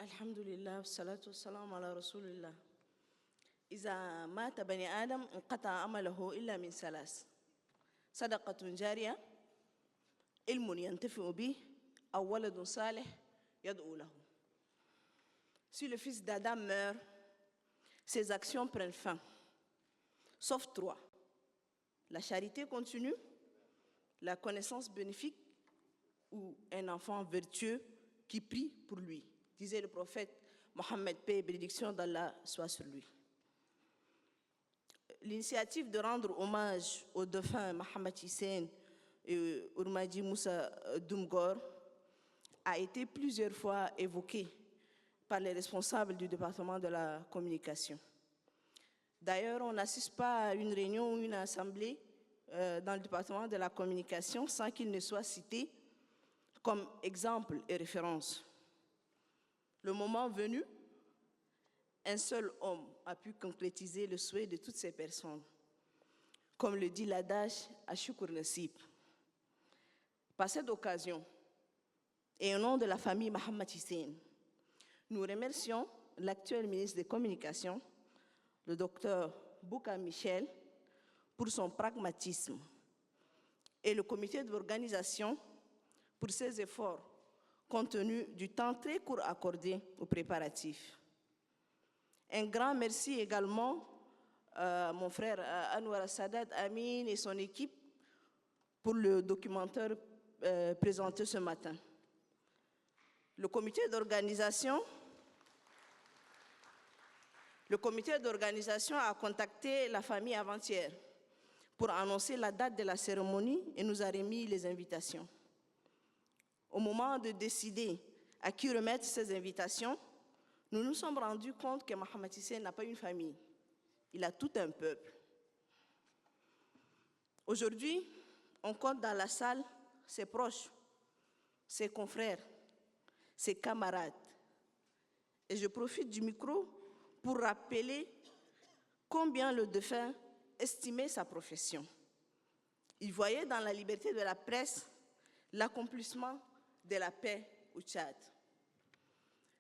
الحمد لله والصلاة والسلام على رسول الله. إذا مات بني آدم انقطع عمله إلا من ثلاث: صدقة جارية، علم ينتفع به، أو ولد صالح يدعو له. Si le fils d'Adam meurt, ses actions prennent fin, sauf trois: la charité continue, la connaissance bénéfique ou un enfant vertueux qui prie pour lui, disait le prophète Mohammed, paix et bénédiction d'Allah soit sur lui. L'initiative de rendre hommage aux défunts Mohamed Hussein et Urmadi Moussa Doumgor a été plusieurs fois évoquée par les responsables du département de la communication. D'ailleurs, on n'assiste pas à une réunion ou une assemblée dans le département de la communication sans qu'il ne soit cité comme exemple et référence. Le moment venu, un seul homme a pu concrétiser le souhait de toutes ces personnes, comme le dit l'adage Ashoukour Nassib. Par cette occasion, et au nom de la famille Mohamed Hussein, nous remercions l'actuel ministre des Communications, le docteur Bouka Michel, pour son pragmatisme et le comité d'organisation pour ses efforts compte tenu du temps très court accordé aux préparatifs. Un grand merci également à mon frère Anwar Sadat Amin et son équipe pour le documentaire présenté ce matin. Le comité d'organisation a contacté la famille avant-hier pour annoncer la date de la cérémonie et nous a remis les invitations. Au moment de décider à qui remettre ces invitations, nous nous sommes rendus compte que Mohamed Hussein n'a pas une famille, il a tout un peuple. Aujourd'hui, on compte dans la salle ses proches, ses confrères, ses camarades. Et je profite du micro pour rappeler combien le défunt estimait sa profession. Il voyait dans la liberté de la presse l'accomplissement de la paix au Tchad.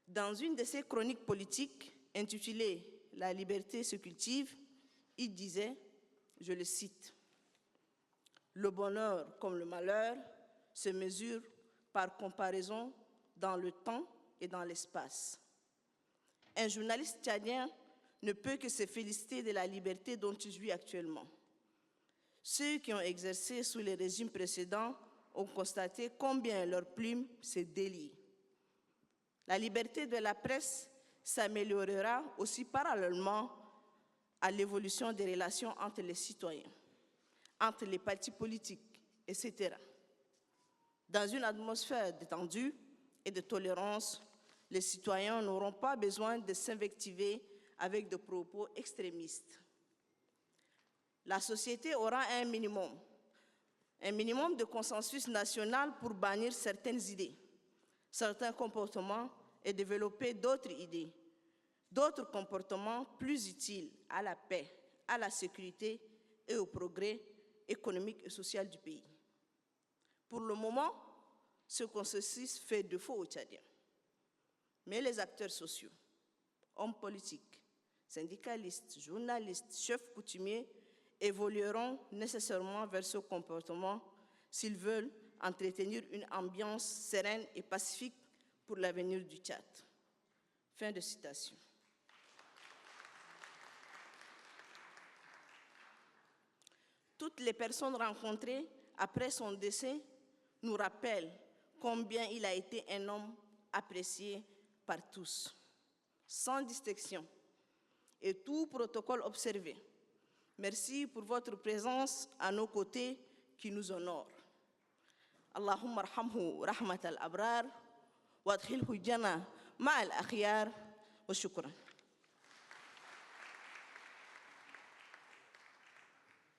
Dans une de ses chroniques politiques intitulée « La liberté se cultive », il disait, je le cite, « Le bonheur comme le malheur se mesure par comparaison dans le temps et dans l'espace. Un journaliste tchadien ne peut que se féliciter de la liberté dont il jouit actuellement. Ceux qui ont exercé sous les régimes précédents ont constaté combien leur plume se délie. La liberté de la presse s'améliorera aussi parallèlement à l'évolution des relations entre les citoyens, entre les partis politiques, etc. Dans une atmosphère détendue et de tolérance, les citoyens n'auront pas besoin de s'invectiver avec des propos extrémistes. La société aura un minimum de consensus national pour bannir certaines idées, certains comportements et développer d'autres idées, d'autres comportements plus utiles à la paix, à la sécurité et au progrès économique et social du pays. Pour le moment, ce consensus fait défaut aux Tchadiens. Mais les acteurs sociaux, hommes politiques, syndicalistes, journalistes, chefs coutumiers évolueront nécessairement vers ce comportement s'ils veulent entretenir une ambiance sereine et pacifique pour l'avenir du Tchad. Fin de citation. Toutes les personnes rencontrées après son décès nous rappellent combien il a été un homme apprécié par tous, sans distinction et tout protocole observé. Merci pour votre présence à nos côtés qui nous honore. Allahumma arhamhu rahmat al-abrar wa adkhilhu jannah ma al-akhyar wa shukran.